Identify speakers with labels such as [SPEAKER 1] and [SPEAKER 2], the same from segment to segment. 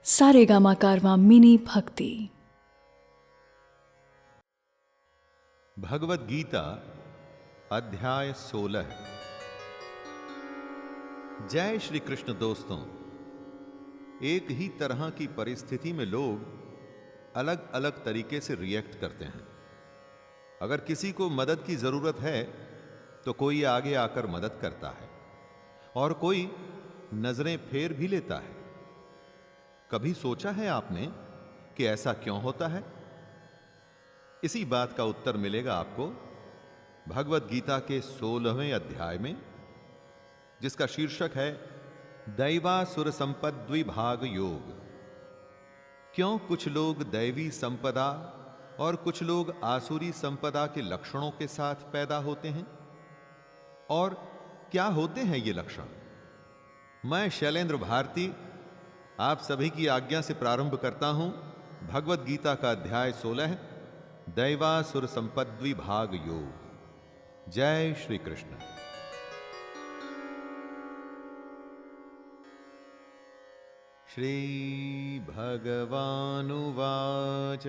[SPEAKER 1] सारेगामा कारवां mini भक्ति।
[SPEAKER 2] भगवत गीता अध्याय 16। जय श्री कृष्ण। दोस्तों, एक ही तरह की परिस्थिति में लोग अलग अलग तरीके से रिएक्ट करते हैं। अगर किसी को मदद की जरूरत है तो कोई आगे आकर मदद करता है और कोई नजरें फेर भी लेता है। कभी सोचा है आपने कि ऐसा क्यों होता है? इसी बात का उत्तर मिलेगा आपको भगवत गीता के 16वें अध्याय में, जिसका शीर्षक है दैवासुर संपद्विभाग योग। क्यों कुछ लोग दैवी संपदा और कुछ लोग आसुरी संपदा के लक्षणों के साथ पैदा होते हैं, और क्या होते हैं ये लक्षण? मैं शैलेंद्र भारती आप सभी की आज्ञा से प्रारंभ करता हूं भगवत गीता का अध्याय 16, दैवासुर संपद्विभाग योग। जय श्री कृष्ण। श्री भगवानुवाच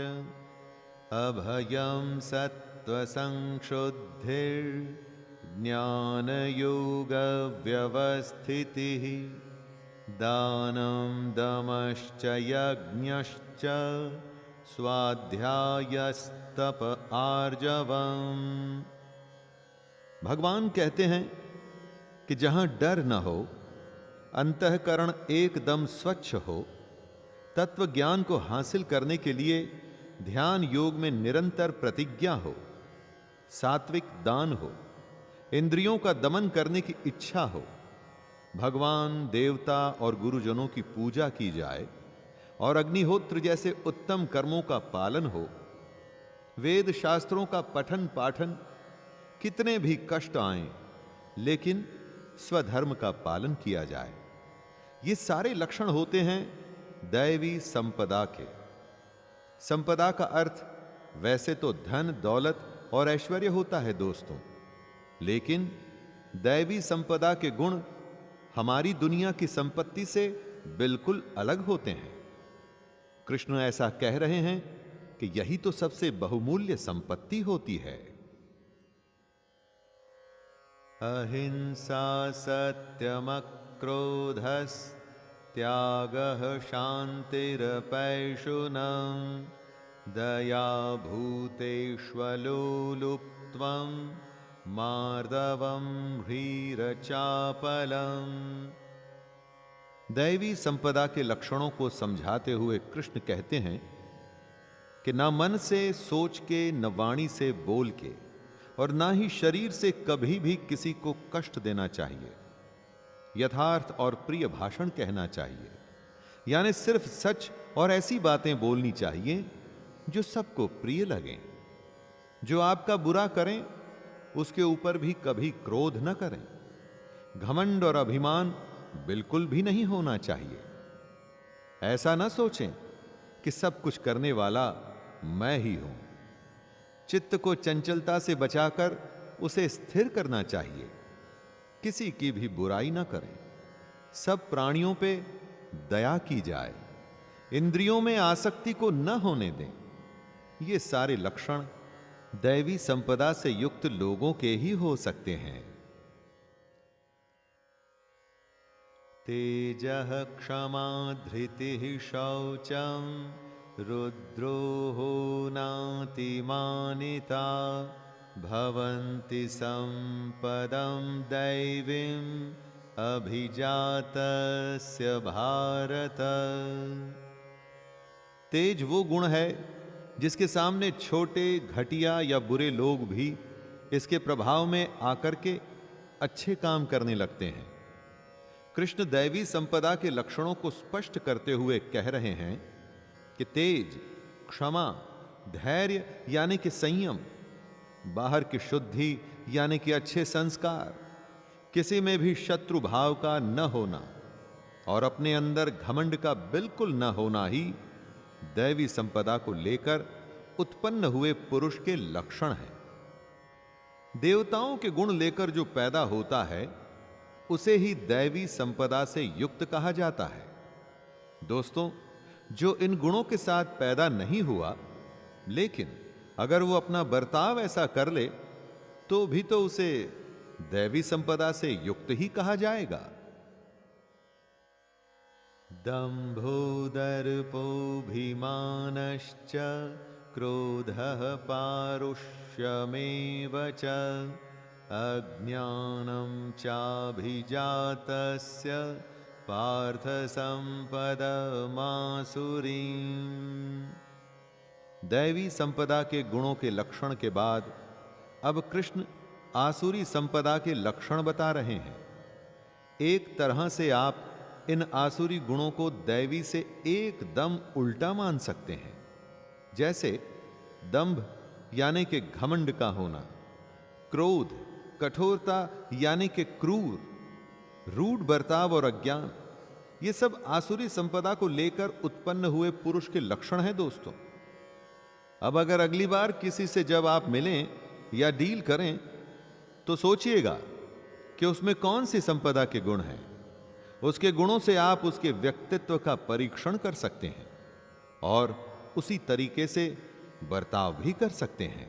[SPEAKER 2] अभयं सत्त्वसंशुद्धिर्ज्ञानयोगव्यवस्थितिः दानं दमश्च यज्ञश्च स्वाध्यायस्तप आर्जवम्। भगवान कहते हैं कि जहां डर न हो, अंतःकरण एकदम स्वच्छ हो, तत्व ज्ञान को हासिल करने के लिए ध्यान योग में निरंतर प्रतिज्ञा हो, सात्विक दान हो, इंद्रियों का दमन करने की इच्छा हो, भगवान, देवता और गुरुजनों की पूजा की जाए और अग्निहोत्र जैसे उत्तम कर्मों का पालन हो, वेद शास्त्रों का पठन पाठन, कितने भी कष्ट आएं लेकिन स्वधर्म का पालन किया जाए, ये सारे लक्षण होते हैं दैवी संपदा के। संपदा का अर्थ वैसे तो धन, दौलत और ऐश्वर्य होता है दोस्तों, लेकिन दैवी संपदा के गुण हमारी दुनिया की संपत्ति से बिल्कुल अलग होते हैं। कृष्ण ऐसा कह रहे हैं कि यही तो सबसे बहुमूल्य संपत्ति होती है। अहिंसा सत्यमक्रोधस्त्यागः शान्तिरपैशुनम् दया भूतेष्वलोलुप्त्वम् मार्दवम् ह्रीरचापलम्। दैवी संपदा के लक्षणों को समझाते हुए कृष्ण कहते हैं कि ना मन से सोच के, न वाणी से बोल के, और ना ही शरीर से कभी भी किसी को कष्ट देना चाहिए। यथार्थ और प्रिय भाषण कहना चाहिए, यानी सिर्फ सच और ऐसी बातें बोलनी चाहिए जो सबको प्रिय लगें। जो आपका बुरा करें उसके ऊपर भी कभी क्रोध न करें। घमंड और अभिमान बिल्कुल भी नहीं होना चाहिए। ऐसा न सोचें कि सब कुछ करने वाला मैं ही हूं। चित्त को चंचलता से बचाकर उसे स्थिर करना चाहिए। किसी की भी बुराई न करें। सब प्राणियों पे दया की जाए। इंद्रियों में आसक्ति को न होने दें। ये सारे लक्षण दैवी संपदा से युक्त लोगों के ही हो सकते हैं। तेजः क्षमा धृतिः शौचम रुद्रोः नातिमानिता भवन्ति संपदं दैवीम् अभिजातस्य भारत। तेज वो गुण है जिसके सामने छोटे, घटिया या बुरे लोग भी इसके प्रभाव में आकर के अच्छे काम करने लगते हैं। कृष्ण दैवी संपदा के लक्षणों को स्पष्ट करते हुए कह रहे हैं कि तेज, क्षमा, धैर्य यानी कि संयम, बाहर की शुद्धि यानी कि अच्छे संस्कार, किसी में भी शत्रु भाव का न होना और अपने अंदर घमंड का बिल्कुल न होना ही दैवी संपदा को लेकर उत्पन्न हुए पुरुष के लक्षण हैं। देवताओं के गुण लेकर जो पैदा होता है उसे ही दैवी संपदा से युक्त कहा जाता है। दोस्तों, जो इन गुणों के साथ पैदा नहीं हुआ, लेकिन अगर वो अपना बर्ताव ऐसा कर ले तो भी तो उसे दैवी संपदा से युक्त ही कहा जाएगा। दंभो दर्पोऽभिमानश्च क्रोधः पारुष्यमेव च अज्ञानं चाभिजातस्य पार्थ संपदमासुरीम्। दैवी संपदा के गुणों के लक्षण के बाद अब कृष्ण आसुरी संपदा के लक्षण बता रहे हैं। एक तरह से आप इन आसुरी गुणों को दैवी से एकदम उल्टा मान सकते हैं। जैसे दंभ यानी कि घमंड का होना, क्रोध कठोरता यानी कि क्रूर, रूढ़ बर्ताव और अज्ञान, ये सब आसुरी संपदा को लेकर उत्पन्न हुए पुरुष के लक्षण हैं दोस्तों। अब अगर अगली बार किसी से जब आप मिलें या डील करें तो सोचिएगा कि उसमें कौन सी संपदा के गुण हैं। उसके गुणों से आप उसके व्यक्तित्व का परीक्षण कर सकते हैं और उसी तरीके से बर्ताव भी कर सकते हैं।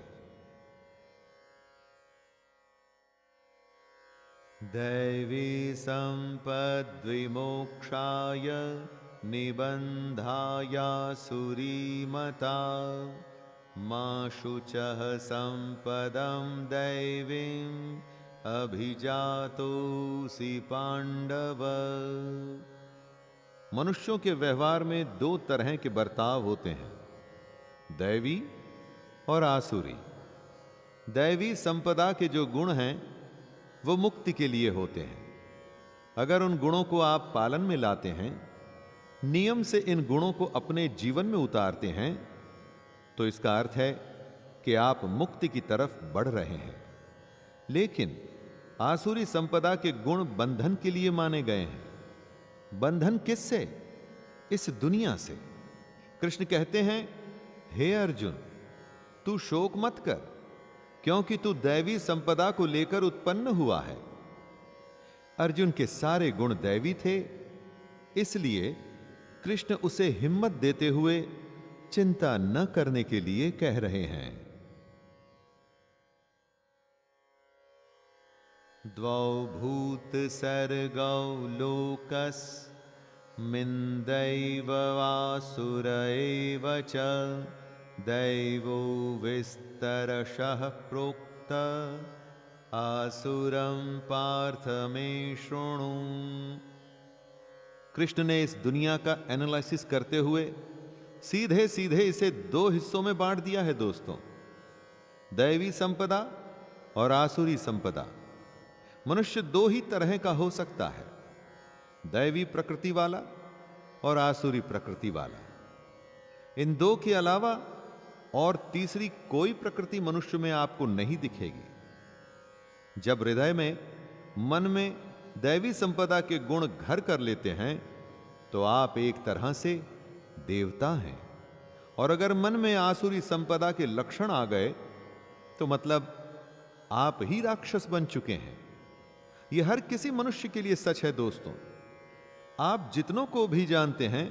[SPEAKER 2] दैवी संपद्विमोक्षाय निबंधायासुरीमता मा शुचः संपदं दैवीम् अभिजातोऽसि पांडव। मनुष्यों के व्यवहार में दो तरह के बर्ताव होते हैं, दैवी और आसुरी। दैवी संपदा के जो गुण हैं वो मुक्ति के लिए होते हैं। अगर उन गुणों को आप पालन में लाते हैं, नियम से इन गुणों को अपने जीवन में उतारते हैं, तो इसका अर्थ है कि आप मुक्ति की तरफ बढ़ रहे हैं। लेकिन आसुरी संपदा के गुण बंधन के लिए माने गए हैं। बंधन किससे? इस दुनिया से। कृष्ण कहते हैं, हे अर्जुन, तू शोक मत कर, क्योंकि तू दैवी संपदा को लेकर उत्पन्न हुआ है। अर्जुन के सारे गुण दैवी थे, इसलिए कृष्ण उसे हिम्मत देते हुए चिंता न करने के लिए कह रहे हैं। द्वौ भूत सर्गौ लोकस्मिन् वासुर एव च दैवो विस्तरशः प्रोक्त आसुरं पार्थ मे शृणु। कृष्ण ने इस दुनिया का एनालिसिस करते हुए सीधे सीधे इसे दो हिस्सों में बांट दिया है दोस्तों, दैवी संपदा और आसुरी संपदा। मनुष्य दो ही तरह का हो सकता है, दैवी प्रकृति वाला और आसुरी प्रकृति वाला। इन दो के अलावा और तीसरी कोई प्रकृति मनुष्य में आपको नहीं दिखेगी। जब हृदय में, मन में दैवी संपदा के गुण घर कर लेते हैं तो आप एक तरह से देवता हैं, और अगर मन में आसुरी संपदा के लक्षण आ गए तो मतलब आप ही राक्षस बन चुके हैं। यह हर किसी मनुष्य के लिए सच है दोस्तों। आप जितनों को भी जानते हैं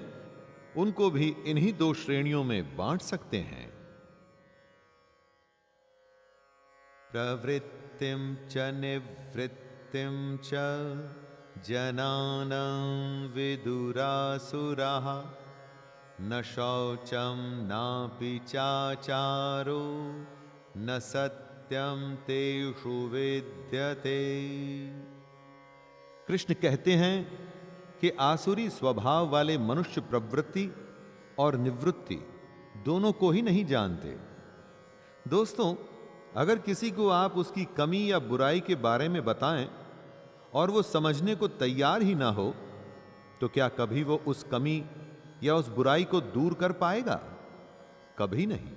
[SPEAKER 2] उनको भी इन्हीं दो श्रेणियों में बांट सकते हैं। प्रवृत्तिं च निवृत्तिं च जनानां विदुरासुराः न शौचं नापि चाचारो न सत्यं तेषु विद्यते। कृष्ण कहते हैं कि आसुरी स्वभाव वाले मनुष्य प्रवृत्ति और निवृत्ति दोनों को ही नहीं जानते। दोस्तों, अगर किसी को आप उसकी कमी या बुराई के बारे में बताएं और वो समझने को तैयार ही ना हो, तो क्या कभी वो उस कमी या उस बुराई को दूर कर पाएगा? कभी नहीं।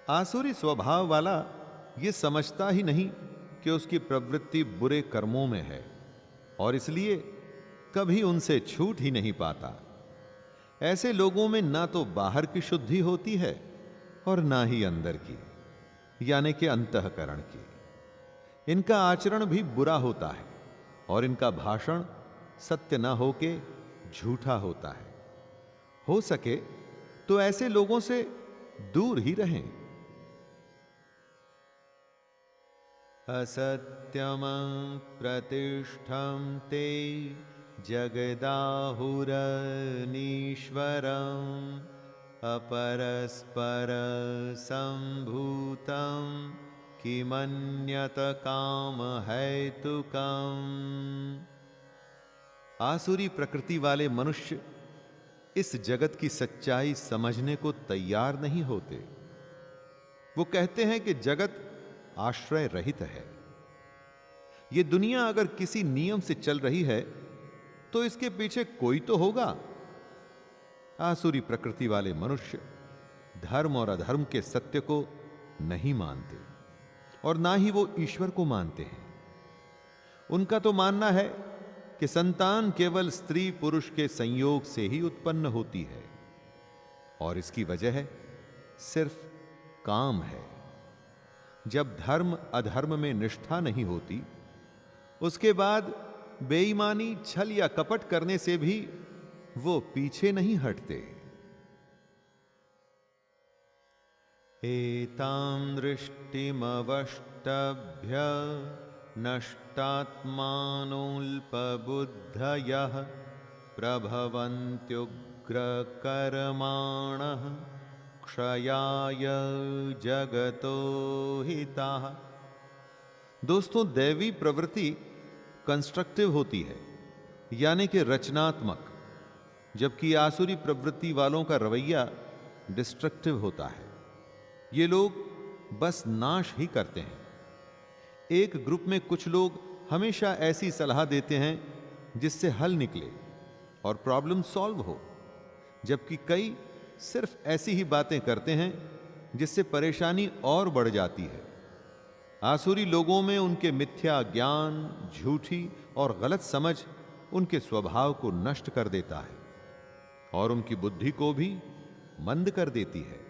[SPEAKER 2] आसुरी स्वभाव वाला ये समझता ही नहीं कि उसकी प्रवृत्ति बुरे कर्मों में है, और इसलिए कभी उनसे छूट ही नहीं पाता। ऐसे लोगों में ना तो बाहर की शुद्धि होती है और ना ही अंदर की, यानी कि अंतःकरण की। इनका आचरण भी बुरा होता है और इनका भाषण सत्य न होके झूठा होता है। हो सके तो ऐसे लोगों से दूर ही रहें। असत्यम प्रतिष्ठम ते जगदाहुरनीश्वरम् अपरस्पर संभूतं किमन्यत काम हेतुकम्। आसुरी प्रकृति वाले मनुष्य इस जगत की सच्चाई समझने को तैयार नहीं होते। वो कहते हैं कि जगत आश्रय रहित है। ये दुनिया अगर किसी नियम से चल रही है तो इसके पीछे कोई तो होगा। आसुरी प्रकृति वाले मनुष्य धर्म और अधर्म के सत्य को नहीं मानते और ना ही वो ईश्वर को मानते हैं। उनका तो मानना है कि संतान केवल स्त्री पुरुष के संयोग से ही उत्पन्न होती है और इसकी वजह सिर्फ काम है। जब धर्म अधर्म में निष्ठा नहीं होती, उसके बाद बेईमानी, छल या कपट करने से भी वो पीछे नहीं हटते। एतां दृष्टिमवष्टभ्य नष्टात्मानोऽल्पबुद्धयः प्रभवन्त्युग्रकर्माणः क्षयाय जगतो हिताः। दोस्तों, दैवी प्रवृत्ति कंस्ट्रक्टिव होती है, यानी कि रचनात्मक, जबकि आसुरी प्रवृत्ति वालों का रवैया डिस्ट्रक्टिव होता है। ये लोग बस नाश ही करते हैं। एक ग्रुप में कुछ लोग हमेशा ऐसी सलाह देते हैं जिससे हल निकले और प्रॉब्लम सॉल्व हो, जबकि कई सिर्फ ऐसी ही बातें करते हैं जिससे परेशानी और बढ़ जाती है। आसुरी लोगों में उनके मिथ्या ज्ञान, झूठी और गलत समझ उनके स्वभाव को नष्ट कर देता है और उनकी बुद्धि को भी मंद कर देती है।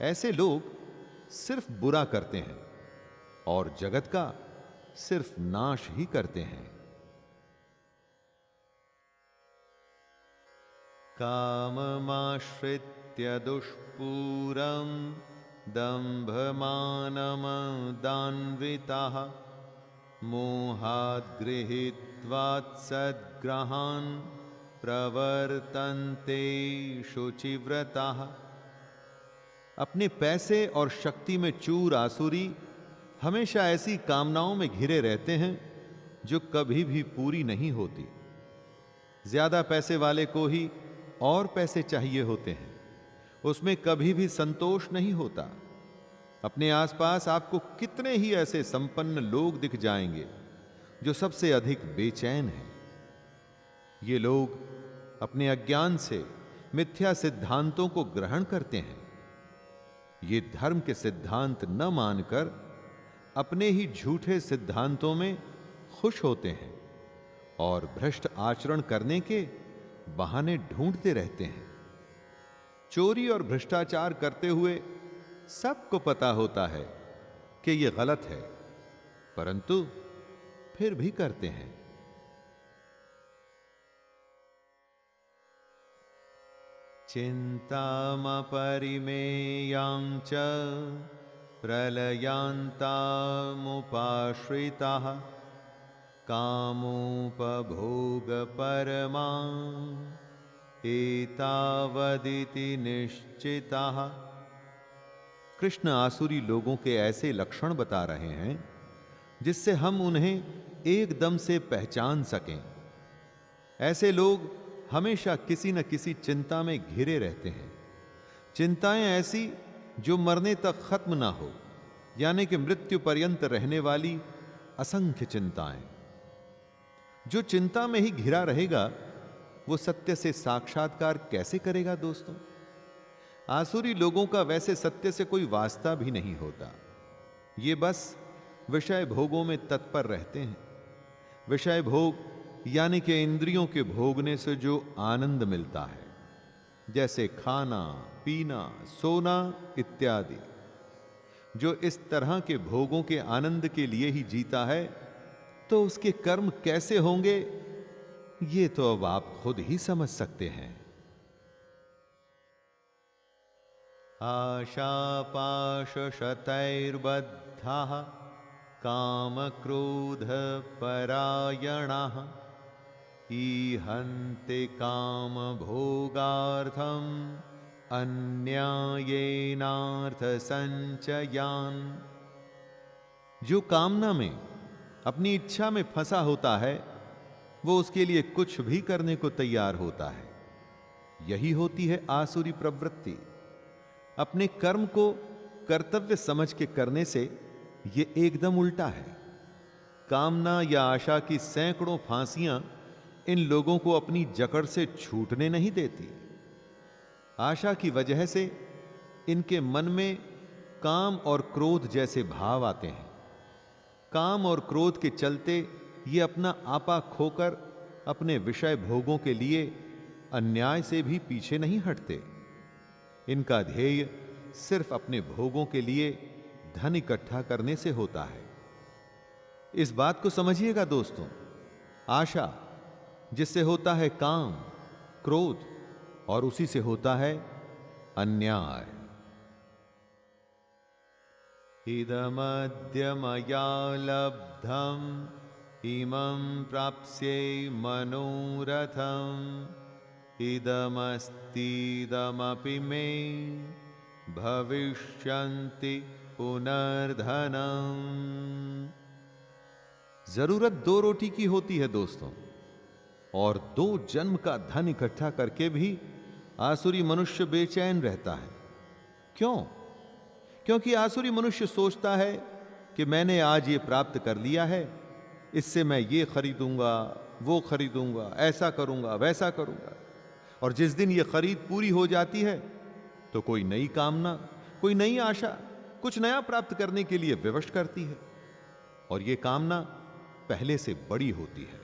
[SPEAKER 2] ऐसे लोग सिर्फ बुरा करते हैं और जगत का सिर्फ नाश ही करते हैं। काममाश्रित्य दुष्पूरं दम्भमानमदान्विताः मोहाद् गृहीत्वात् सद्ग्रहान् प्रवर्तन्ते शुचिव्रताः। अपने पैसे और शक्ति में चूर आसुरी हमेशा ऐसी कामनाओं में घिरे रहते हैं जो कभी भी पूरी नहीं होती। ज्यादा पैसे वाले को ही और पैसे चाहिए होते हैं, उसमें कभी भी संतोष नहीं होता। अपने आसपास आपको कितने ही ऐसे संपन्न लोग दिख जाएंगे जो सबसे अधिक बेचैन हैं। ये लोग अपने अज्ञान से मिथ्या सिद्धांतों को ग्रहण करते हैं। ये धर्म के सिद्धांत न मानकर अपने ही झूठे सिद्धांतों में खुश होते हैं और भ्रष्ट आचरण करने के बहाने ढूंढते रहते हैं। चोरी और भ्रष्टाचार करते हुए सबको पता होता है कि यह गलत है, परंतु फिर भी करते हैं। चिंतामपरिमेयां च प्रलयान्तामुपाश्रिताः कामोपभोगपरमा एतावदिति निश्चिताः। कृष्ण आसुरी लोगों के ऐसे लक्षण बता रहे हैं जिससे हम उन्हें एकदम से पहचान सकें। ऐसे लोग हमेशा किसी न किसी चिंता में घिरे रहते हैं। चिंताएं ऐसी जो मरने तक खत्म ना हो, यानी कि मृत्यु पर्यंत रहने वाली असंख्य चिंताएं। जो चिंता में ही घिरा रहेगा वो सत्य से साक्षात्कार कैसे करेगा दोस्तों? आसुरी लोगों का वैसे सत्य से कोई वास्ता भी नहीं होता। ये बस विषय भोगों में तत्पर रहते हैं। विषय भोग यानी कि इंद्रियों के भोगने से जो आनंद मिलता है, जैसे खाना, पीना, सोना इत्यादि, जो इस तरह के भोगों के आनंद के लिए ही जीता है, तो उसके कर्म कैसे होंगे ये तो अब आप खुद ही समझ सकते हैं। आशापाशशतैर्बद्धाः कामक्रोधपरायणाः ईहन्ते कामभोगार्थम् अन्यायेनार्थसंचयान्। जो कामना में, अपनी इच्छा में फंसा होता है, वो उसके लिए कुछ भी करने को तैयार होता है। यही होती है आसुरी प्रवृत्ति। अपने कर्म को कर्तव्य समझ के करने से ये एकदम उल्टा है। कामना या आशा की सैकड़ों फांसियां इन लोगों को अपनी जकड़ से छूटने नहीं देती। आशा की वजह से इनके मन में काम और क्रोध जैसे भाव आते हैं। काम और क्रोध के चलते ये अपना आपा खोकर अपने विषय भोगों के लिए अन्याय से भी पीछे नहीं हटते। इनका ध्येय सिर्फ अपने भोगों के लिए धन इकट्ठा करने से होता है। इस बात को समझिएगा दोस्तों। आशा, जिससे होता है काम, क्रोध, और उसी से होता है अन्याय। इदमद्य मया लब्धम् इमं प्राप्स्ये मनोरथम् इदमस्तीदमपि मे भविष्यन्ति पुनर्धनम्। जरूरत 2 रोटी की होती है दोस्तों, और 2 जन्म का धन इकट्ठा करके भी आसुरी मनुष्य बेचैन रहता है। क्यों? क्योंकि आसुरी मनुष्य सोचता है कि मैंने आज ये प्राप्त कर लिया है, इससे मैं ये खरीदूंगा, वो खरीदूंगा, ऐसा करूंगा, वैसा करूंगा। और जिस दिन ये खरीद पूरी हो जाती है तो कोई नई कामना, कोई नई आशा, कुछ नया प्राप्त करने के लिए विवश करती है, और ये कामना पहले से बड़ी होती है।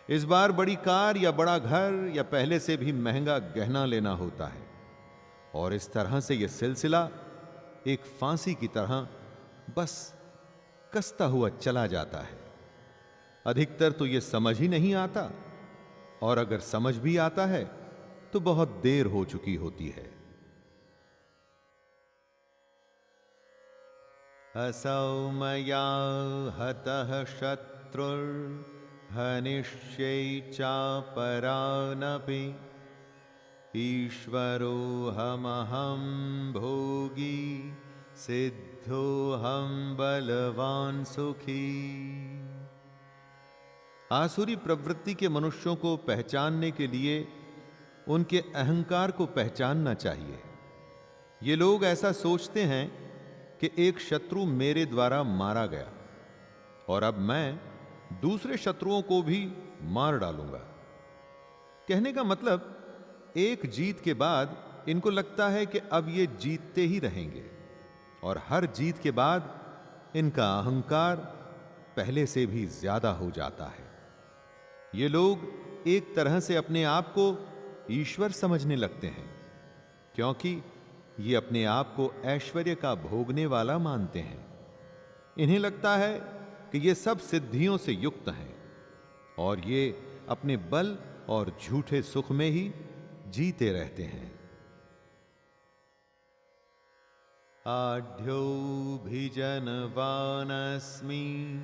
[SPEAKER 2] इस बार बड़ी कार या बड़ा घर या पहले से भी महंगा गहना लेना होता है, और इस तरह से यह सिलसिला एक फांसी की तरह बस कसता हुआ चला जाता है। अधिकतर तो यह समझ ही नहीं आता, और अगर समझ भी आता है तो बहुत देर हो चुकी होती है। असौ मया हतः शत्रुर्हनिष्ये चापरानपि ईश्वरोऽहमहं भोगी सिद्धोऽहं बलवान सुखी। आसुरी प्रवृत्ति के मनुष्यों को पहचानने के लिए उनके अहंकार को पहचानना चाहिए। ये लोग ऐसा सोचते हैं कि एक शत्रु मेरे द्वारा मारा गया और अब मैं दूसरे शत्रुओं को भी मार डालूंगा। कहने का मतलब, एक जीत के बाद इनको लगता है कि अब ये जीतते ही रहेंगे, और हर जीत के बाद इनका अहंकार पहले से भी ज्यादा हो जाता है। ये लोग एक तरह से अपने आप को ईश्वर समझने लगते हैं, क्योंकि ये अपने आप को ऐश्वर्य का भोगने वाला मानते हैं। इन्हें लगता है कि ये सब सिद्धियों से युक्त हैं, और ये अपने बल और झूठे सुख में ही जीते रहते हैं। आढ्योऽभिजनवानस्मि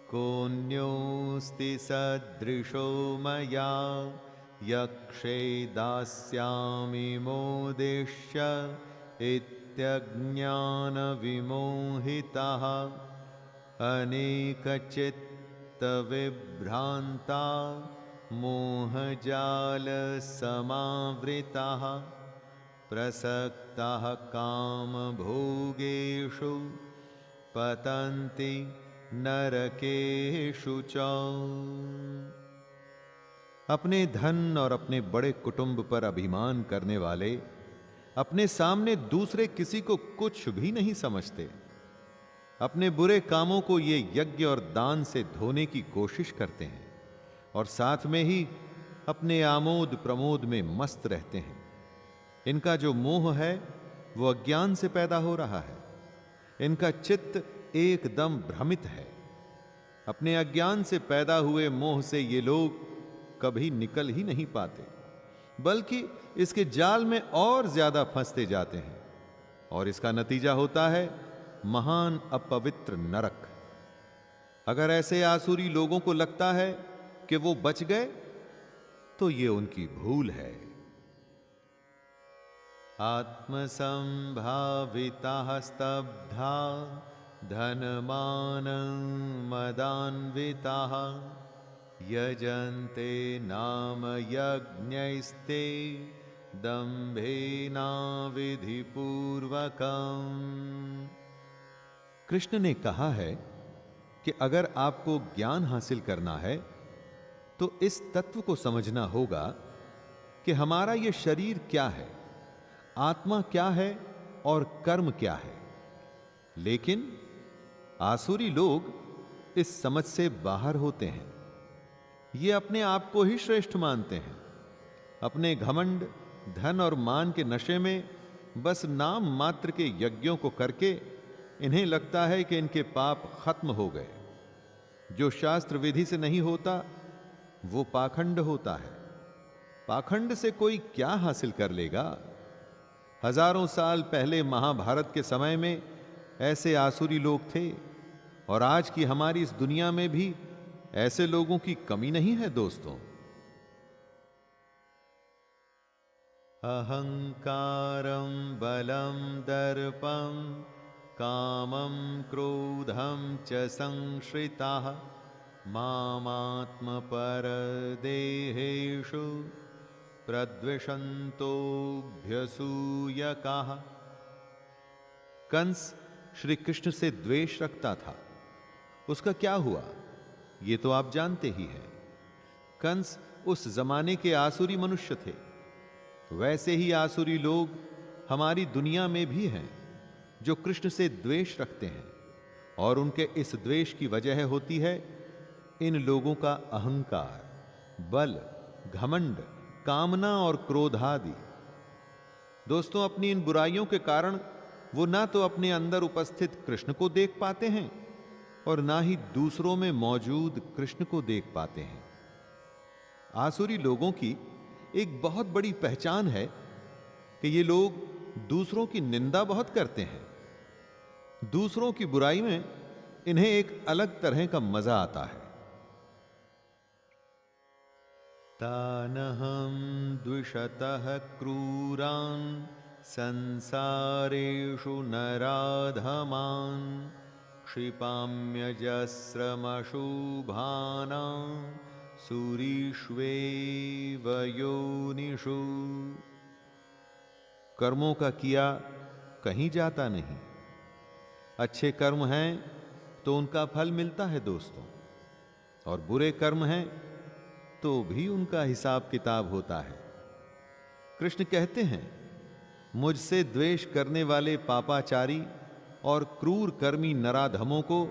[SPEAKER 2] कोऽन्योऽस्ति सदृशो मया यक्षे दास्यामि मोदिष्य इत्यज्ञानविमोहिताः अनेकचित्तविभ्रान्ता मोहजालसमावृताः प्रसक्ताः कामभोगेषु पतन्ति नरकेषु च। अपने धन और अपने बड़े कुटुंब पर अभिमान करने वाले अपने सामने दूसरे किसी को कुछ भी नहीं समझते। अपने बुरे कामों को ये यज्ञ और दान से धोने की कोशिश करते हैं, और साथ में ही अपने आमोद प्रमोद में मस्त रहते हैं। इनका जो मोह है वो अज्ञान से पैदा हो रहा है। इनका चित्त एकदम भ्रमित है। अपने अज्ञान से पैदा हुए मोह से ये लोग कभी निकल ही नहीं पाते, बल्कि इसके जाल में और ज्यादा फंसते जाते हैं। और इसका नतीजा होता है महान अपवित्र नरक। अगर ऐसे आसुरी लोगों को लगता है कि वो बच गए तो ये उनकी भूल है। आत्मसंभाविता स्तब्धा धनमान मदान्विता यजन्ते नाम यज्ञैस्ते दंभेना विधिपूर्वकम्। कृष्ण ने कहा है कि अगर आपको ज्ञान हासिल करना है तो इस तत्व को समझना होगा कि हमारा यह शरीर क्या है, आत्मा क्या है और कर्म क्या है। लेकिन आसुरी लोग इस समझ से बाहर होते हैं। ये अपने आप को ही श्रेष्ठ मानते हैं। अपने घमंड, धन और मान के नशे में बस नाम मात्र के यज्ञों को करके इन्हें लगता है कि इनके पाप खत्म हो गए। जो शास्त्र विधि से नहीं होता वो पाखंड होता है। पाखंड से कोई क्या हासिल कर लेगा। हजारों साल पहले महाभारत के समय में ऐसे आसुरी लोग थे और आज की हमारी इस दुनिया में भी ऐसे लोगों की कमी नहीं है दोस्तों। अहंकारं बलं दर्पं कामं क्रोधं च संश्रिताः मामात्मपरदेहेषु प्रद्विषन्तोऽभ्यसूयकाः। कंस श्री कृष्ण से द्वेष रखता था। उसका क्या हुआ ये तो आप जानते ही हैं। कंस उस जमाने के आसुरी मनुष्य थे। वैसे ही आसुरी लोग हमारी दुनिया में भी हैं जो कृष्ण से द्वेष रखते हैं, और उनके इस द्वेष की वजह होती है इन लोगों का अहंकार, बल, घमंड, कामना और क्रोध आदि। दोस्तों, अपनी इन बुराइयों के कारण वो ना तो अपने अंदर उपस्थित कृष्ण को देख पाते हैं और ना ही दूसरों में मौजूद कृष्ण को देख पाते हैं। आसुरी लोगों की एक बहुत बड़ी पहचान है कि ये लोग दूसरों की निंदा बहुत करते हैं। दूसरों की बुराई में इन्हें एक अलग तरह का मजा आता है। तानहं द्विषतः क्रूरान् संसारेषु नराधमान् क्षिपाम्यजस्रमशुभानां सूरीष्वेव योनिषु। कर्मों का किया कहीं जाता नहीं। अच्छे कर्म हैं तो उनका फल मिलता है दोस्तों, और बुरे कर्म हैं तो भी उनका हिसाब किताब होता है। कृष्ण कहते हैं, मुझसे द्वेष करने वाले पापाचारी और क्रूर कर्मी नराधमों को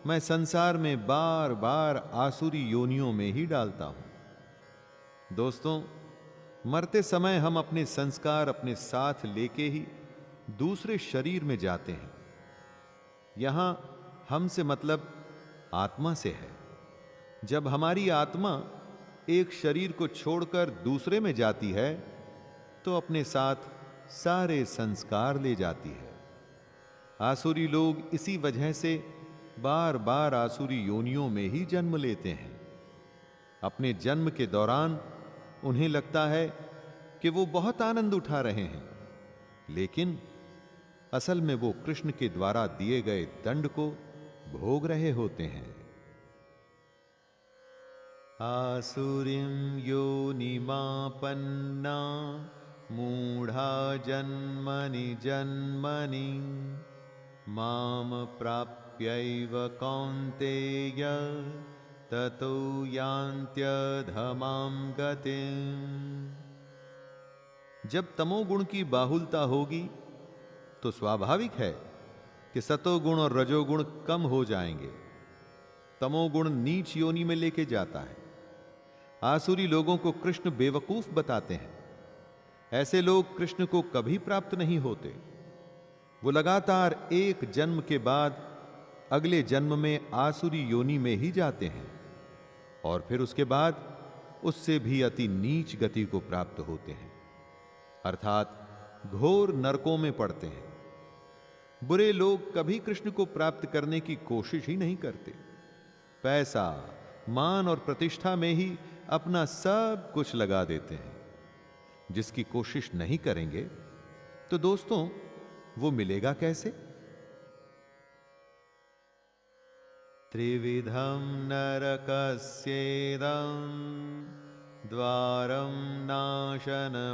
[SPEAKER 2] मैं संसार में बार बार आसुरी योनियों में ही डालता हूं। दोस्तों, मरते समय हम अपने संस्कार अपने साथ लेके ही दूसरे शरीर में जाते हैं। यहां हम से मतलब आत्मा से है। जब हमारी आत्मा एक शरीर को छोड़कर दूसरे में जाती है तो अपने साथ सारे संस्कार ले जाती है। आसुरी लोग इसी वजह से बार बार आसुरी योनियों में ही जन्म लेते हैं। अपने जन्म के दौरान उन्हें लगता है कि वो बहुत आनंद उठा रहे हैं, लेकिन असल में वो कृष्ण के द्वारा दिए गए दंड को भोग रहे होते हैं। आसुरीं योनिमापन्ना मूढ़ा जन्मनि जन्मनि माम प्राप्यैव कौन्तेय ततो यान्त्यधमां गतिम्। जब तमोगुण की बाहुलता होगी तो स्वाभाविक है कि सतोगुण और रजोगुण कम हो जाएंगे। तमोगुण नीच योनि में लेके जाता है। आसुरी लोगों को कृष्ण बेवकूफ बताते हैं। ऐसे लोग कृष्ण को कभी प्राप्त नहीं होते। वो लगातार एक जन्म के बाद अगले जन्म में आसुरी योनि में ही जाते हैं और फिर उसके बाद उससे भी अति नीच गति को प्राप्त होते हैं, अर्थात घोर नरकों में पड़ते हैं। बुरे लोग कभी कृष्ण को प्राप्त करने की कोशिश ही नहीं करते। पैसा, मान और प्रतिष्ठा में ही अपना सब कुछ लगा देते हैं। जिसकी कोशिश नहीं करेंगे तो दोस्तों वो मिलेगा कैसे? त्रिविधम नरकस्येदं द्वारं नाशनमात्मनः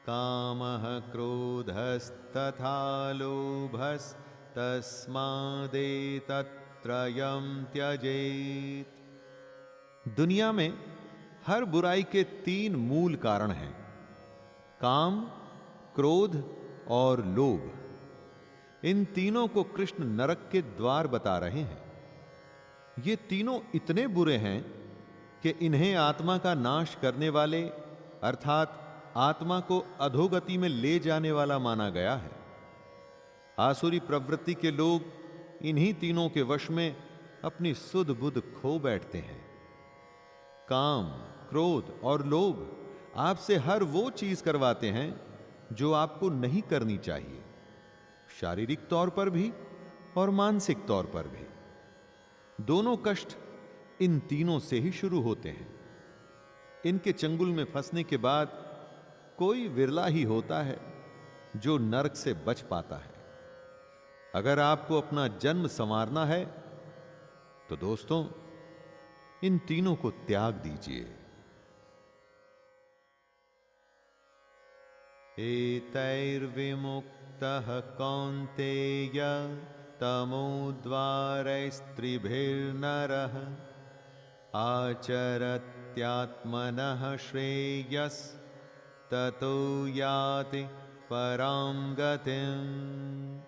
[SPEAKER 2] कामः क्रोधस्तथा लोभस्तस्मादेतत्त्रयं त्यजेत्। दुनिया में हर बुराई के 3 मूल कारण हैं, काम, क्रोध और लोभ। इन तीनों को कृष्ण नरक के द्वार बता रहे हैं। ये तीनों इतने बुरे हैं कि इन्हें आत्मा का नाश करने वाले अर्थात आत्मा को अधोगति में ले जाने वाला माना गया है। आसुरी प्रवृत्ति के लोग इन्हीं तीनों के वश में अपनी सुध बुध खो बैठते हैं। काम, क्रोध और लोभ आपसे हर वो चीज करवाते हैं जो आपको नहीं करनी चाहिए, शारीरिक तौर पर भी और मानसिक तौर पर भी। दोनों कष्ट इन तीनों से ही शुरू होते हैं। इनके चंगुल में फंसने के बाद कोई विरला ही होता है जो नरक से बच पाता है। अगर आपको अपना जन्म संवारना है तो दोस्तों इन तीनों को त्याग दीजिए। एतैर्विमुक्तः कौन्तेय तमोद्वारैस्त्रिभिर्नरः आचरत्यात्मनः श्रेयस्ततो याति परां गतिम्।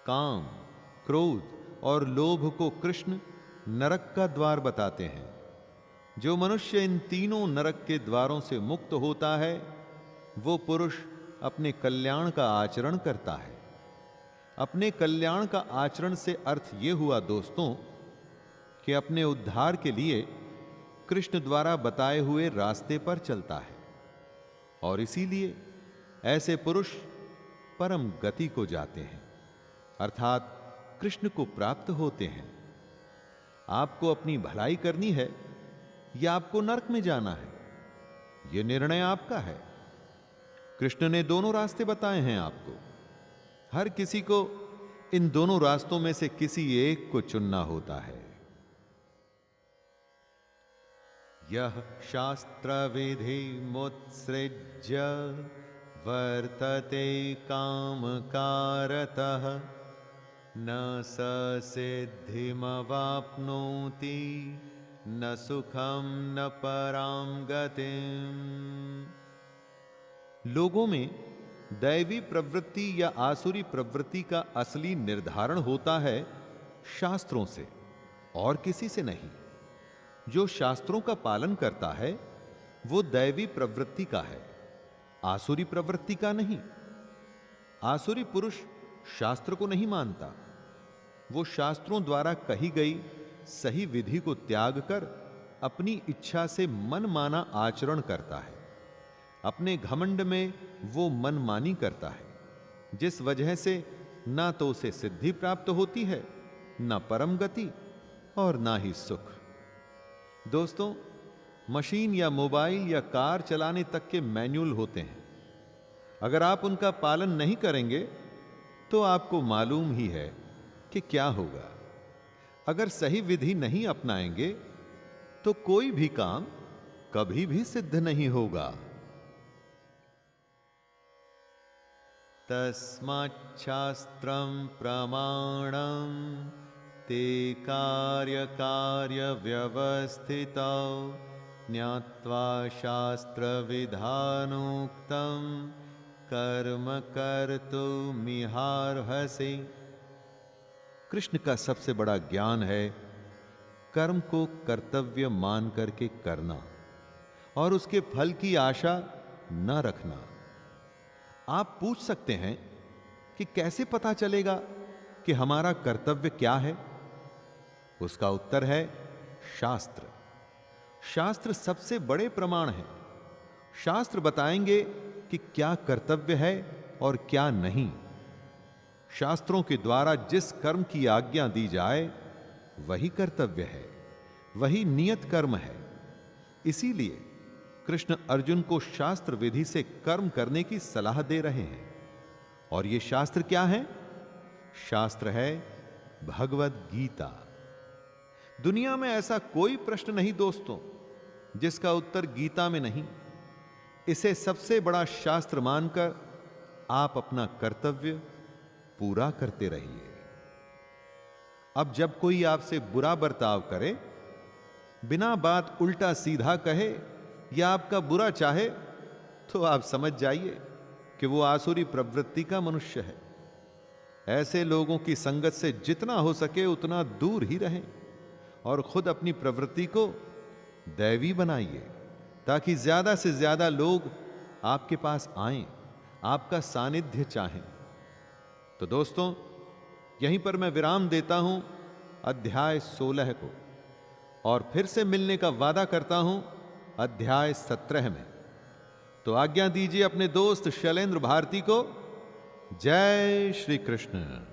[SPEAKER 2] काम, क्रोध और लोभ को कृष्ण नरक का द्वार बताते हैं। जो मनुष्य इन तीनों नरक के द्वारों से मुक्त होता है वो पुरुष अपने कल्याण का आचरण करता है। अपने कल्याण का आचरण से अर्थ ये हुआ दोस्तों कि अपने उद्धार के लिए कृष्ण द्वारा बताए हुए रास्ते पर चलता है और इसीलिए ऐसे पुरुष परम गति को जाते हैं अर्थात कृष्ण को प्राप्त होते हैं। आपको अपनी भलाई करनी है या आपको नरक में जाना है, यह निर्णय आपका है। कृष्ण ने दोनों रास्ते बताए हैं आपको। हर किसी को इन दोनों रास्तों में से किसी एक को चुनना होता है। यह शास्त्र विधि मुत्सृज्य वर्तते काम कारतः न स सिद्धिमवाप्नोति न सुखम न परां गतिम्। लोगों में दैवी प्रवृत्ति या आसुरी प्रवृत्ति का असली निर्धारण होता है शास्त्रों से और किसी से नहीं। जो शास्त्रों का पालन करता है वो दैवी प्रवृत्ति का है, आसुरी प्रवृत्ति का नहीं। आसुरी पुरुष शास्त्र को नहीं मानता। वो शास्त्रों द्वारा कही गई सही विधि को त्याग कर अपनी इच्छा से मनमाना आचरण करता है। अपने घमंड में वो मनमानी करता है, जिस वजह से ना तो उसे सिद्धि प्राप्त होती है, ना परम गति और ना ही सुख। दोस्तों, मशीन या मोबाइल या कार चलाने तक के मैनुअल होते हैं। अगर आप उनका पालन नहीं करेंगे तो आपको मालूम ही है कि क्या होगा। अगर सही विधि नहीं अपनाएंगे तो कोई भी काम कभी भी सिद्ध नहीं होगा। तस्माच्छास्त्रं प्रमाणं ते कार्य व्यवस्थितौ ज्ञात्वा शास्त्रविधानोक्तं कर्म कर्तुमिहार्हसि। कृष्ण का सबसे बड़ा ज्ञान है कर्म को कर्तव्य मान करके करना और उसके फल की आशा न रखना। आप पूछ सकते हैं कि कैसे पता चलेगा कि हमारा कर्तव्य क्या है? उसका उत्तर है शास्त्र। शास्त्र सबसे बड़े प्रमाण हैं। शास्त्र बताएंगे कि क्या कर्तव्य है और क्या नहीं। शास्त्रों के द्वारा जिस कर्म की आज्ञा दी जाए वही कर्तव्य है, वही नियत कर्म है। इसीलिए कृष्ण अर्जुन को शास्त्र विधि से कर्म करने की सलाह दे रहे हैं। और ये शास्त्र क्या है? शास्त्र है भगवद गीता। दुनिया में ऐसा कोई प्रश्न नहीं दोस्तों जिसका उत्तर गीता में नहीं। इसे सबसे बड़ा शास्त्र मानकर आप अपना कर्तव्य पूरा करते रहिए। अब जब कोई आपसे बुरा बर्ताव करे, बिना बात उल्टा सीधा कहे या आपका बुरा चाहे, तो आप समझ जाइए कि वो आसुरी प्रवृत्ति का मनुष्य है। ऐसे लोगों की संगत से जितना हो सके उतना दूर ही रहें और खुद अपनी प्रवृत्ति को दैवी बनाइए, ताकि ज्यादा से ज्यादा लोग आपके पास आएं, आपका सानिध्य चाहें। तो दोस्तों, यहीं पर मैं विराम देता हूं अध्याय 16 को, और फिर से मिलने का वादा करता हूं अध्याय 17 में। तो आज्ञा दीजिए अपने दोस्त शैलेंद्र भारती को। जय श्री कृष्ण।